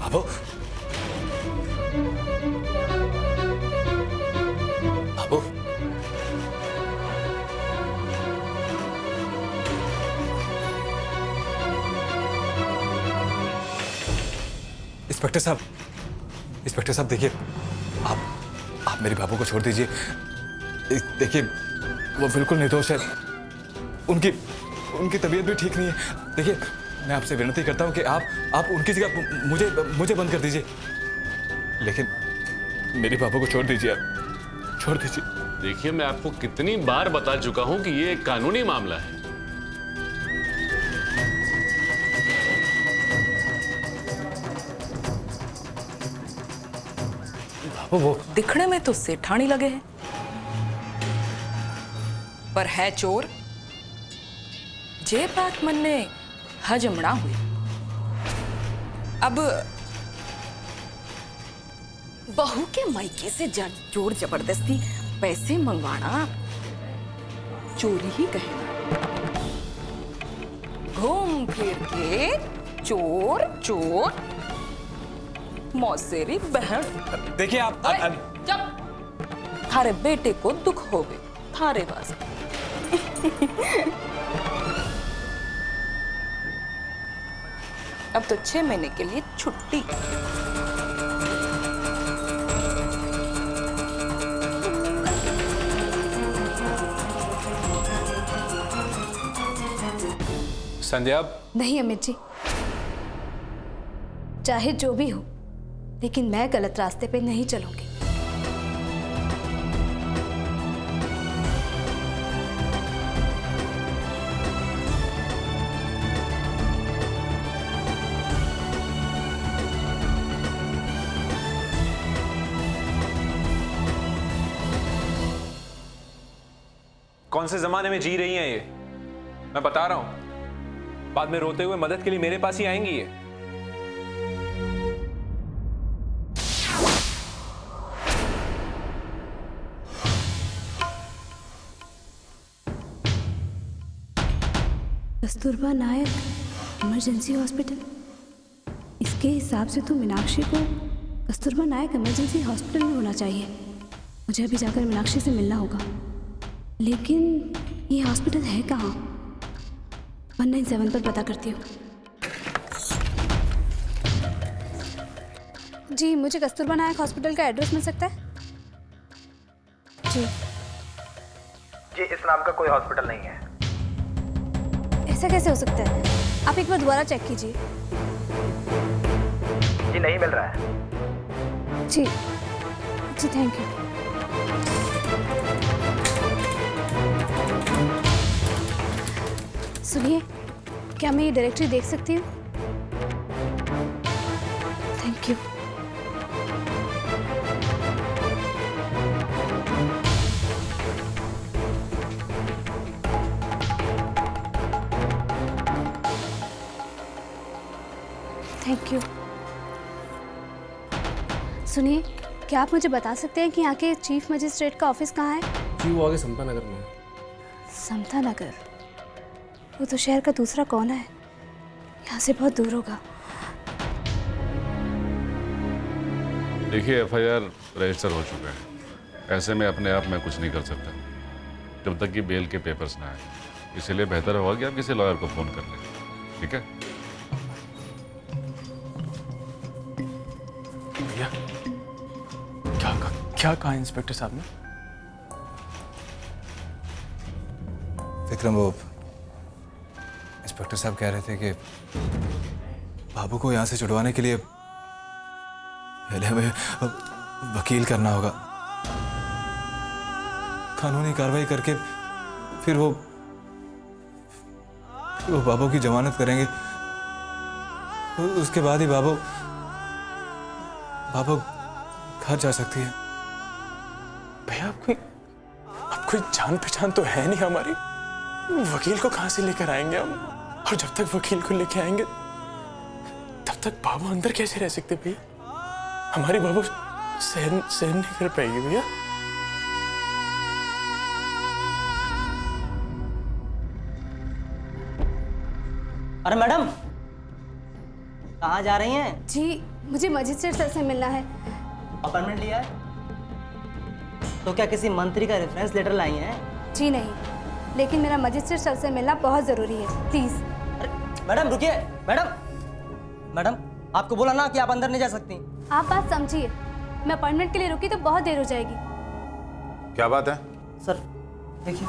बाबू, बाबू, inspector साहब, inspector साहब देखिए, आप मेरे बाबू को छोड़ दीजिए। देखिए वो बिल्कुल निर्दोष है, उनकी तबीयत भी ठीक नहीं है। देखिए मैं आपसे विनती करता हूं कि आप उनकी जगह मुझे बंद कर दीजिए, लेकिन मेरे बाबू को छोड़ दीजिए, आप छोड़ दीजिए। देखिए मैं आपको कितनी बार बता चुका हूं कि ये एक कानूनी मामला है। बाबू वो दिखने में तो सेठानी लगे हैं, पर है चोर। जे बात मन ने हजम ना हुई। अब बहू के मायके से जोर जबरदस्ती पैसे मंगवाना चोरी ही कहना। घूम फिर के चोर चोर मौसेरी बहन। देखिए आप जब थारे बेटे को दुख हो गए थारे वास्ते। अब तो 6 महीने के लिए छुट्टी। संध्या, नहीं अमित जी, चाहे जो भी हो, लेकिन मैं गलत रास्ते पे नहीं चलूंगी। कौन से जमाने में जी रही हैं ये? मैं बता रहा हूं, बाद में रोते हुए मदद के लिए मेरे पास ही आएंगी ये। कस्तूरबा नायक इमरजेंसी हॉस्पिटल। इसके हिसाब से तो मीनाक्षी को कस्तूरबा नायक इमरजेंसी हॉस्पिटल में होना चाहिए। मुझे अभी जाकर मीनाक्षी से मिलना होगा, लेकिन ये हॉस्पिटल है कहाँ? 197 पर पता करती हूँ। जी, मुझे कस्तूरबा नायक हॉस्पिटल का एड्रेस मिल सकता है? जी जी, इस नाम का कोई हॉस्पिटल नहीं है। ऐसा कैसे हो सकता है? आप एक बार दोबारा चेक कीजिए। जी नहीं मिल रहा है। जी जी, थैंक यू। सुनिए, क्या मैं ये डायरेक्टरी देख सकती हूँ? Thank you. Thank you. सुनिए, क्या आप मुझे बता सकते हैं कि यहाँ के चीफ मजिस्ट्रेट का ऑफिस कहाँ है? जी वो आगे समता नगर में है। समता नगर? वो तो शहर का दूसरा कोना है, यहाँ से बहुत दूर होगा। देखिए एफआईआर रजिस्टर हो चुका है, ऐसे में अपने आप मैं कुछ नहीं कर सकता जब तक कि बेल के पेपर्स ना आए। इसलिए बेहतर होगा कि आप किसी लॉयर को फोन कर लें, ठीक है? भैया क्या कहा इंस्पेक्टर साहब ने? विक्रम, वो इंस्पेक्टर साहब कह रहे थे कि बाबू को यहां से छुड़वाने के लिए पहले हमें वकील करना होगा, कानूनी कार्रवाई करके फिर वो बाबू की जमानत करेंगे। उसके बाद ही बाबू घर जा सकती है। भैया आप कोई जान पहचान तो है नहीं हमारी, वकील को कहां से लेकर आएंगे हम? और जब तक वकील को लेकर आएंगे तब तक बाबू अंदर कैसे रह सकते भैया? हमारी बाबू सहन नहीं कर पाएगी भैया। अरे मैडम, कहाँ जा रही हैं? जी मुझे मजिस्ट्रेट सर से मिलना है। अपॉइंटमेंट लिया है? तो क्या किसी मंत्री का रेफरेंस लेटर लाई हैं? जी नहीं, लेकिन मेरा मजिस्ट्रेट सर से मिलना बहुत ज़रूरी है, प्लीज़। अरे मैडम रुकिए, मैडम मैडम आपको बोला ना कि आप अंदर नहीं जा सकती। आप बात समझिए, मैं अपॉइंटमेंट के लिए रुकी तो बहुत देर हो जाएगी। क्या बात है? सर देखिए।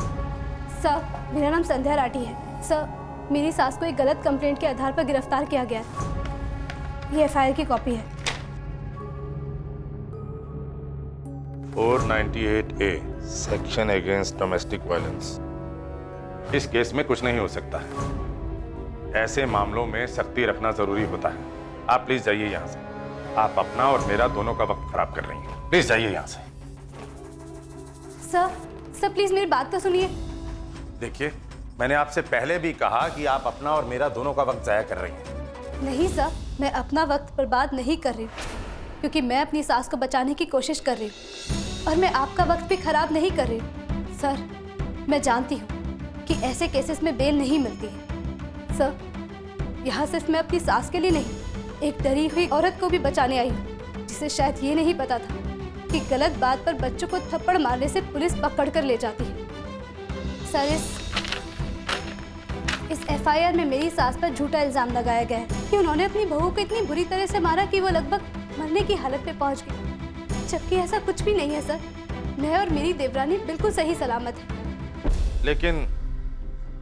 सर मेरा नाम संध्या राठी है। सर मेरी सास को एक गलत कंप्लेंट के आधार पर गिरफ्तार किया गया है। ये FIR की कॉपी है। 498A section against domestic violence. इस केस में कुछ नहीं हो सकता है। ऐसे मामलों में सख्ती रखना जरूरी होता है। आप प्लीज जाइए यहाँ से। आप अपना और मेरा दोनों का वक्त खराब कर रही हैं। प्लीज जाइए यहाँ से। सर प्लीज़ मेरी बात तो सुनिए। देखिए, मैंने आपसे पहले भी कहा कि आप अपना और मेरा दोनों का वक्त जाया कर रही हैं। नहीं सर, मैं अपना वक्त बर्बाद नहीं कर रही हूँ, क्योंकि मैं अपनी सास को बचाने की कोशिश कर रही हूँ और मैं आपका वक्त भी खराब नहीं कर रही हूँ। सर मैं जानती हूँ कि ऐसे केसेस में बेल नहीं मिलती है। सर यहाँ सिर्फ मैं अपनी सास के लिए नहीं, एक डरी हुई औरत को भी बचाने आई हूँ, जिसे शायद ये नहीं पता था कि गलत बात पर बच्चों को थप्पड़ मारने से पुलिस पकड़ कर ले जाती है। सर इस FIR में मेरी सास पर झूठा इल्जाम लगाया गया है कि उन्होंने अपनी बहू को इतनी बुरी तरह से मारा कि वो लगभग मरने की हालत में पहुंच गई, जबकि ऐसा कुछ भी नहीं है सर। मैं और मेरी देवरानी बिल्कुल सही सलामत है। लेकिन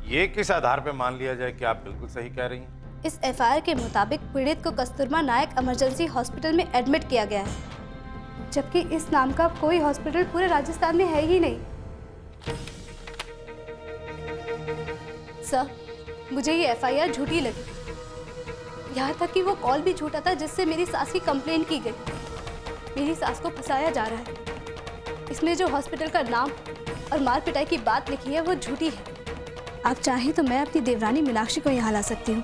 ये किस आधार पर मान लिया जाए कि आप बिल्कुल सही कह रही हैं? इस FIR के मुताबिक पीड़ित को कस्तूरबा नायक इमरजेंसी हॉस्पिटल में एडमिट किया गया है, जबकि इस नाम का कोई हॉस्पिटल पूरे राजस्थान में है ही नहीं। सर मुझे ये FIR झूठी लगी। यहाँ तक कि वो कॉल भी झूठा था जिससे मेरी सास की कंप्लेंट की गई। मेरी सास को फंसाया जा रहा है। इसमें जो हॉस्पिटल का नाम और मार पिटाई की बात लिखी है वो झूठी है। आप चाहें तो मैं अपनी देवरानी मीनाक्षी को यहाँ ला सकती हूँ।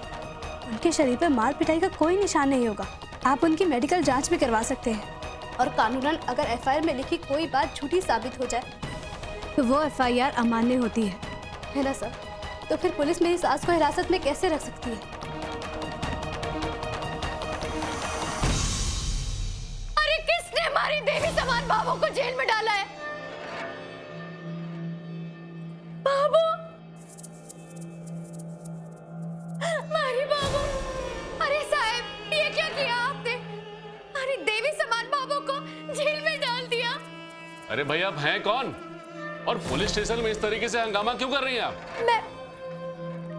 उनके शरीर पर मार पिटाई का कोई निशान नहीं होगा। आप उनकी मेडिकल जांच भी करवा सकते हैं और कानूनन अगर FIR में लिखी कोई बात झूठी साबित हो जाए तो वो FIR अमान्य होती है ना सर? तो फिर पुलिस मेरी सास को हिरासत में कैसे रख सकती है? अरे किसने हमारी देवी समान बाबू को जेल में डाला है? बाबू, हमारी बाबू। अरे साहब ये क्या किया आपने? अरे देवी समान बाबू को जेल में डाल दिया। अरे भाई आप हैं कौन और पुलिस स्टेशन में इस तरीके से हंगामा क्यों कर रही हैं आप?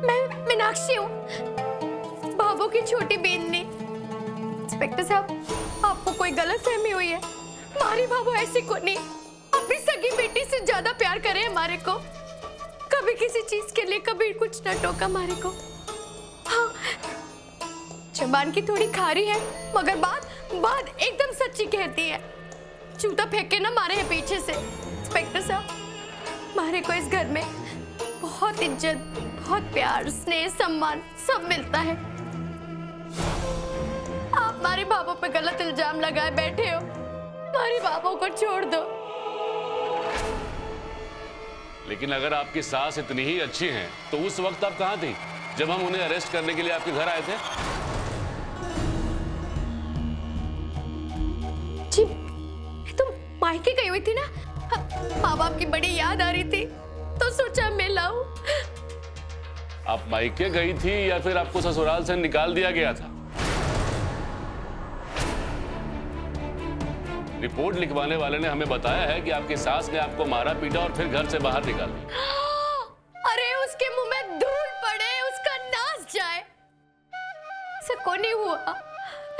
मैं मीनाक्षी हूँ, बाबू की छोटी बहन ने। इंस्पेक्टर साहब आपको कोई गलतफहमी हुई है। हमारी बाबू ऐसी को नहीं, अपनी सगी बेटी से ज्यादा प्यार करे हमारे को। कभी किसी चीज के लिए कभी कुछ न टोका हमारे को। हाँ जबान की थोड़ी खारी है मगर बात एकदम सच्ची कहती है। जूता फेंक के ना मारे हैं पीछे से। इंस्पेक्टर साहब हमारे को इस घर में बहुत इज्जत, बहुत प्यार, स्नेह, सम्मान सब मिलता है। आप हमारे बाबू पे गलत इल्जाम लगाए बैठे हो। हमारे बाबू को छोड़ दो। लेकिन अगर आपकी सास इतनी ही अच्छी हैं, तो उस वक्त आप कहाँ थी जब हम उन्हें अरेस्ट करने के लिए आपके घर आए थे? जी तुम मायके गई हुई थी ना, माँ बाप की बड़ी याद आ रही थी तो सोचा मैं लाऊं। आप मायके गई थी या फिर आपको ससुराल से निकाल दिया गया था? रिपोर्ट लिखवाने वाले ने हमें बताया है कि आपकी सास ने आपको मारा पीटा और फिर घर से बाहर निकाल दिया। अरे उसके मुंह में धूल पड़े, उसका नाश जाए। ऐसा को नहीं हुआ,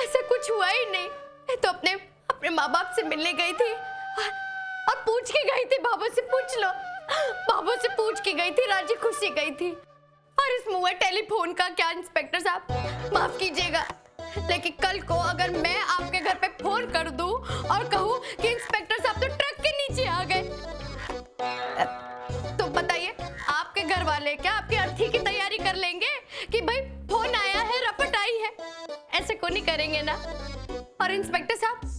ऐसा कुछ हुआ ही नहीं। मैं तो अपने माँ बाप से मिलने गई थी और पूछ के गई थी। बाबू से पूछ लो, बाबू से पूछ के गई थी, राजी खुशी गई थी। और इस मुंह टेलीफोन का क्या इंस्पेक्टर साहब, माफ कीजिएगा, लेकिन कल को अगर मैं आपके घर पे फोन कर दूं और कहूं कि इंस्पेक्टर साहब तो ट्रक के नीचे आ गए, तो बताइए आपके घर वाले क्या आपकी अर्थी की तैयारी कर लेंगे कि भाई फोन आया है, रपट आई है? ऐसे को नहीं करेंगे ना। और इंस्पेक्टर साहब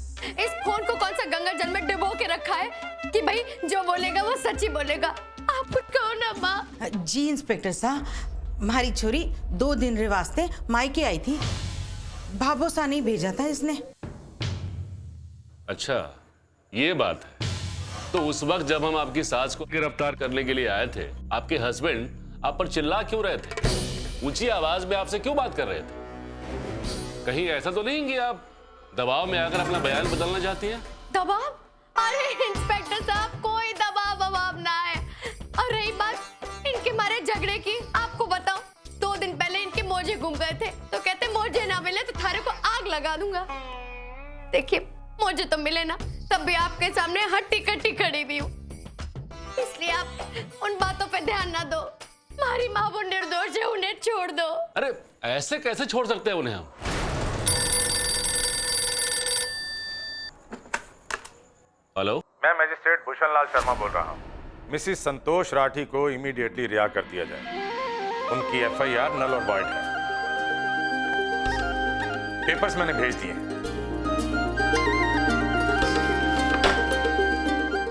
इस फोन को कौन सा गंगा जल में डुबो के रखा है कि भाई जो बोलेगा वो सच ही बोलेगा? आप कुछ कहो ना माँ। जी इंस्पेक्टर साहब, हमारी छोरी 2 दिन रे वास्ते मायके आई थी। भाभो सा नहीं भेजा था इसने। अच्छा ये बात है। तो उस वक्त जब हम आपकी सास को गिरफ्तार करने के लिए आए थे, आपके हस्बैंड आप पर चिल्ला क्यों रहे थे? ऊंची आवाज में आपसे क्यों बात कर रहे थे? कहीं ऐसा तो नहीं कि आप दबाव में आकर अपना बयान बदलना चाहती हैं? दबाव? अरे इंस्पेक्टर साहब, कोई दबाव वबाव ना है। और रही बात इनके मारे झगड़े की, आपको बताऊं 2 दिन पहले इनके मोजे घूम गए थे, तो कहते मोजे ना मिले तो थारे को आग लगा दूंगा। देखिए मुझे तो मिले ना, तब भी आपके सामने हट्टी कट्टी खड़ी भी हूँ, इसलिए आप उन बातों पे ध्यान ना दो। हमारी माँ वो निर्दोष है, उन्हें छोड़ दो। अरे ऐसे कैसे छोड़ सकते हैं उन्हें हम? हेलो, मैं मजिस्ट्रेट भूषण लाल शर्मा बोल रहा हूँ। मिसिस संतोष राठी को इमीडिएटली रिहा कर दिया जाए। उनकी एफआईआर नल और वॉइड है। पेपर्स मैंने भेज दिए।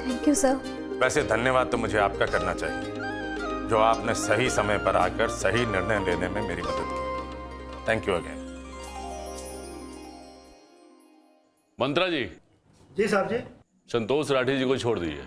Thank you sir. वैसे धन्यवाद तो मुझे आपका करना चाहिए, जो आपने सही समय पर आकर सही निर्णय लेने में मेरी मदद की। Thank you again. Mantra ji. जी साहब जी। संतोष राठी जी को छोड़ दीजिए।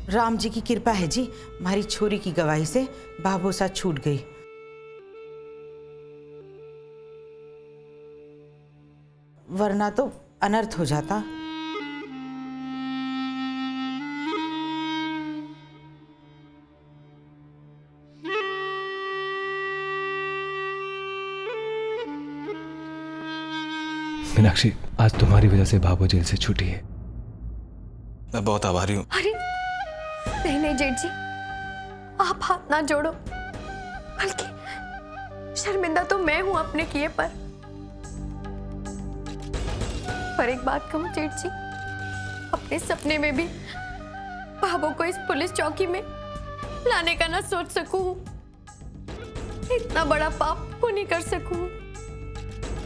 राम जी की कृपा है जी, हमारी छोरी की गवाही से बाबू सा छूट गई। वरना तो अनर्थ हो जाता। मीनाक्षी, आज तुम्हारी वजह से भाभो जेल से छूटी है। मैं बहुत आभारी हूँ। अरे नहीं नहीं जेठ जी, आप हाथ ना जोड़ो, बल्कि शर्मिंदा तो मैं हूं अपने किए पर एक बात कहूं जेठ जी, अपने सपने में भी भाभो को इस पुलिस चौकी में लाने का ना सोच सकूं, इतना बड़ा पाप को नहीं कर सकूं।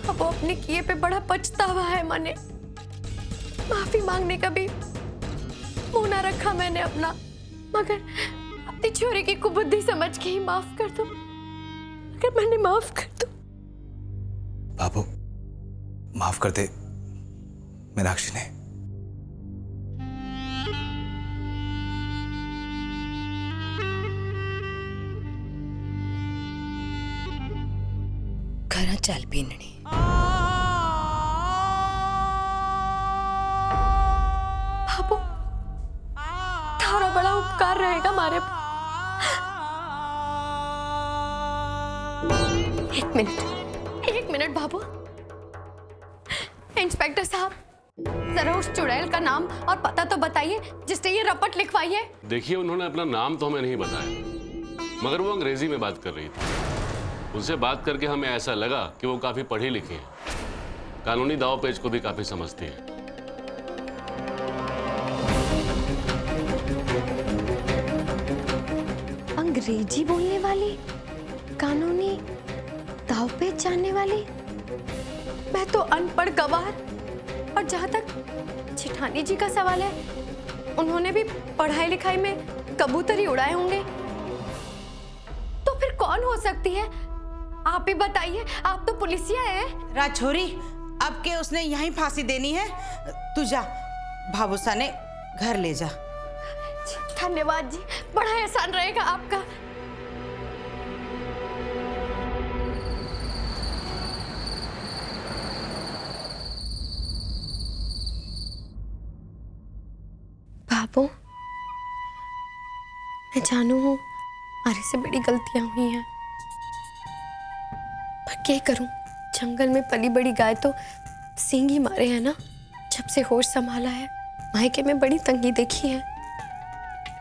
अब वो अपने किए पे बड़ा पछतावा है मने, माफी मांगने का भी मुंह ना रखा मैंने अपना, मगर अपनी छोरी की कुबुद्धि समझ के ही माफ कर दो, अगर मैंने माफ कर दो। बाबू माफ कर दे मीनाक्षी ने। खरा चाल पीननी। बाबू थारा बड़ा उपकार रहेगा हमारे। एक मिनट बाबू। इंस्पेक्टर साहब, जरा उस चुड़ैल का नाम और पता तो बताइए जिसने ये रपट लिखवाई है। देखिए, उन्होंने अपना नाम तो हमें नहीं बताया, मगर वो अंग्रेजी में बात कर रही थी। उनसे बात करके हमें ऐसा लगा कि वो काफी पढ़ी लिखी है, कानूनी दाव पेच को भी काफी समझती है। अंग्रेजी बोलने वाली, कानूनी दाव पेच जानने वाली। मैं तो अनपढ़ गवार, और जहां तक जेठानी जी का सवाल है, उन्होंने भी पढ़ाई लिखाई में कबूतर ही उड़ाए होंगे। तो फिर कौन हो सकती है? आप ही बताइए, आप तो पुलिसिया हैं। राजछोरी, अब के उसने यहीं फांसी देनी है। तू जा, भाभूसा ने घर ले जा। धन्यवाद जी, बड़ा एहसान रहेगा आपका। बाबू, मैं जानू हूँ हमारे से बड़ी गलतियां हुई हैं, पर क्या करूं, जंगल में पली बड़ी गाय तो सींग ही मारे हैं ना। जब से होश संभाला है, मायके में बड़ी तंगी देखी है।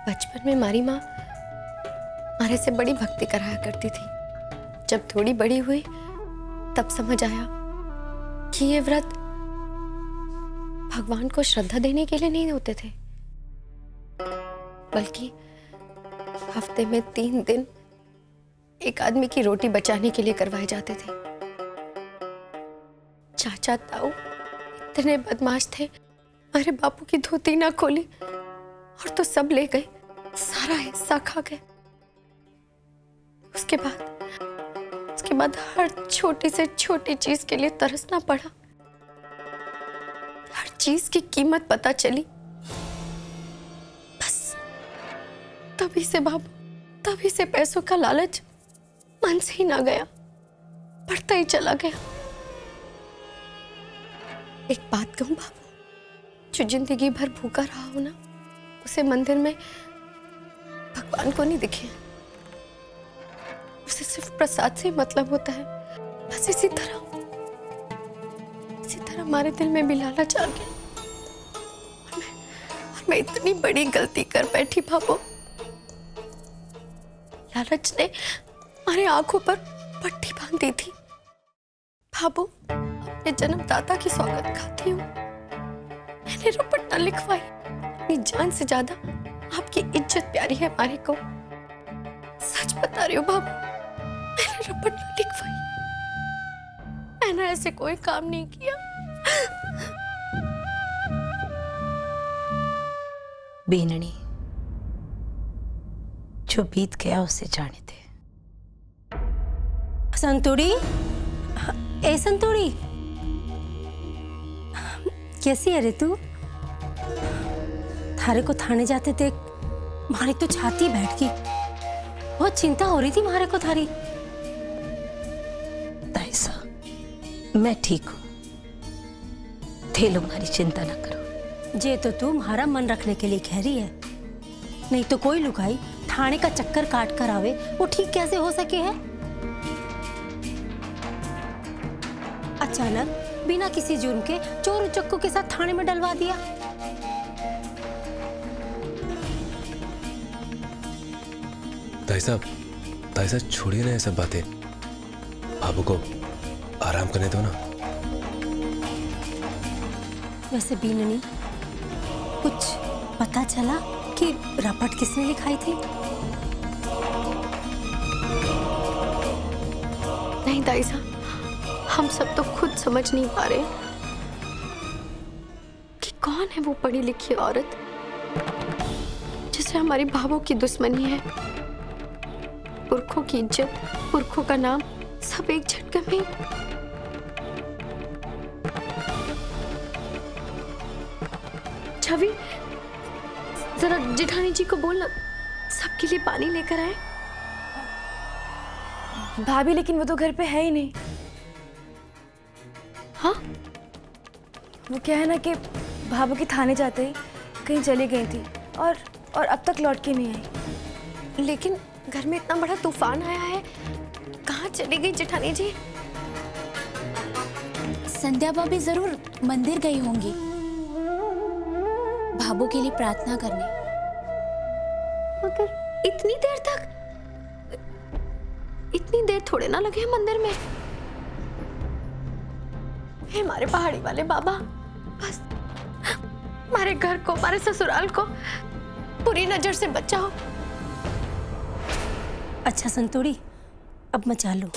बचपन में हमारी माँ हमारे से बड़ी भक्ति कराया करती थी। जब थोड़ी बड़ी हुई तब समझ आया कि ये व्रत भगवान को श्रद्धा देने के लिए नहीं होते थे, बल्कि हफ्ते में 3 दिन एक आदमी की रोटी बचाने के लिए करवाए जाते थे। चाचा ताऊ इतने बदमाश थे, हमारे बापू की धोती ना खोली और तो सब ले गए, सारा हिस्सा खा गए। उसके बाद हर छोटी से छोटी चीज के लिए तरसना पड़ा। हर चीज की कीमत पता चली। बस तभी से पैसों का लालच मन से ही ना गया, बढ़ता ही चला गया। एक बात कहूं बाबू, जो जिंदगी भर भूखा रहा हो ना, उसे मंदिर में भगवान को नहीं दिखे, उसे सिर्फ प्रसाद से मतलब होता है। बस इसी तरह हमारे दिल में भी लालच आ गया और मैं इतनी बड़ी गलती कर बैठी बाबू। लालच ने हमारी आंखों पर पट्टी बांधी थी। बाबू, अपने जन्मदाता की सौगंध खाती हूँ, मैंने रपट न लिखवाई। अपनी जान से ज्यादा आपकी इज्जत प्यारी है हमारे को। सच बता रही हूँ बाबू, मैंने रपट न लिखवाई। मैंने ऐसे कोई काम नहीं किया। बीननी, जो बीत गया उसे जाने दे। संतोड़ी, ए संतोड़ी, कैसी है रे तू? थारे को थाने जाते देख मारी तो छाती बैठ गई। बहुत चिंता हो रही थी मारे को थारी। ताइसा, मैं ठीक हूँ, थे लोग हमारी चिंता न करो। जे तो तू हमारा मन रखने के लिए कह रही है, नहीं तो कोई लुगाई थाने का चक्कर काट कर आवे वो ठीक कैसे हो सके है? अचानक बिना किसी जुर्म के चोर उचक्कों के साथ थाने में डलवा दिया। ताई साहब छोड़िए ना ये सब बातें, बाबू को आराम करने दो ना। वैसे बीननी, कुछ पता चला कि रपट किसने लिखाई थी? नहीं दाई साहब, हम सब तो खुद समझ नहीं पा रहे कि कौन है वो पढ़ी लिखी औरत जिसे हमारी भावों की दुश्मनी है। पुरखों की इज्जत, पुरखों का नाम, सब एक झटके में। छवि, जरा जेठानी जी को बोलना सबके लिए पानी लेकर आए। भाभी, लेकिन वो तो घर पे है ही नहीं। हाँ? वो क्या है ना कि भाभू की थाने जाते ही कहीं चली गई थी और अब तक लौट के नहीं आई। लेकिन घर में इतना बड़ा तूफान आया है, कहाँ चली गई जेठानी जी? संध्या भाभी जरूर मंदिर गई होंगी भाभू के लिए प्रार्थना करने। मगर इतनी देर थोड़े ना लगे हैं मंदिर में। हे हमारे पहाड़ी वाले बाबा, बस हमारे घर को, हमारे ससुराल को बुरी नजर से बचाओ। अच्छा संतोड़ी, अब मैं चालू।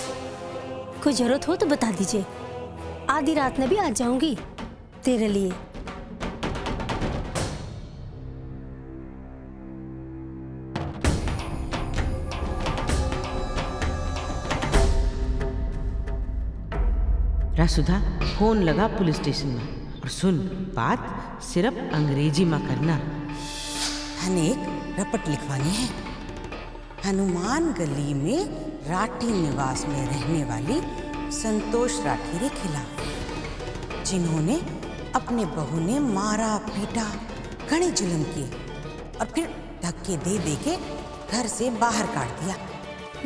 कोई जरूरत हो तो बता दीजिए, आधी रात में भी आ जाऊंगी तेरे लिए। रासुधा, फोन लगा पुलिस स्टेशन में और सुन, बात सिर्फ अंग्रेजी में करना। अनेक रपट लिखवानी है। हनुमान गली में राठी निवास में रहने वाली संतोष राठी के खिलाफ, जिन्होंने अपने बहू ने मारा पीटा, घने जुल्म किए और फिर धक्के दे दे के घर से बाहर काट दिया।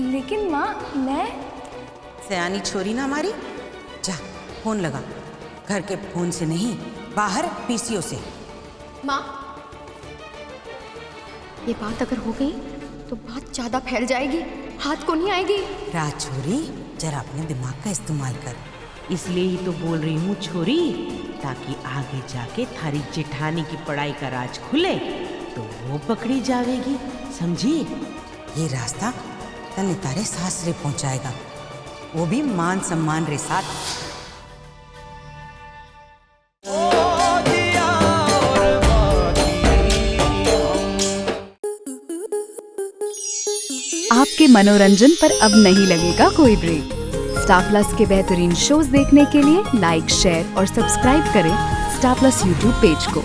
लेकिन माँ, मैं सयानी छोरी ना हमारी। जा, फोन लगा, घर के फोन से नहीं, बाहर पीसीओ से। माँ, ये बात अगर हो गई तो बात ज्यादा फैल जाएगी, हाथ को नहीं आएगी। राजछोरी, जरा अपने दिमाग का इस्तेमाल कर। इसलिए ही तो बोल रही हूँ छोरी, ताकि आगे जाके थारी जेठानी की पढ़ाई का राज खुले तो वो पकड़ी जाएगी, समझी? ये रास्ता तने तारे सासरे पहुंचाएगा, वो भी मान सम्मान रे साथ। आपके मनोरंजन पर अब नहीं लगेगा कोई ब्रेक। स्टार प्लस के बेहतरीन शोज देखने के लिए लाइक, शेयर और सब्सक्राइब करें स्टार प्लस यूट्यूब पेज को।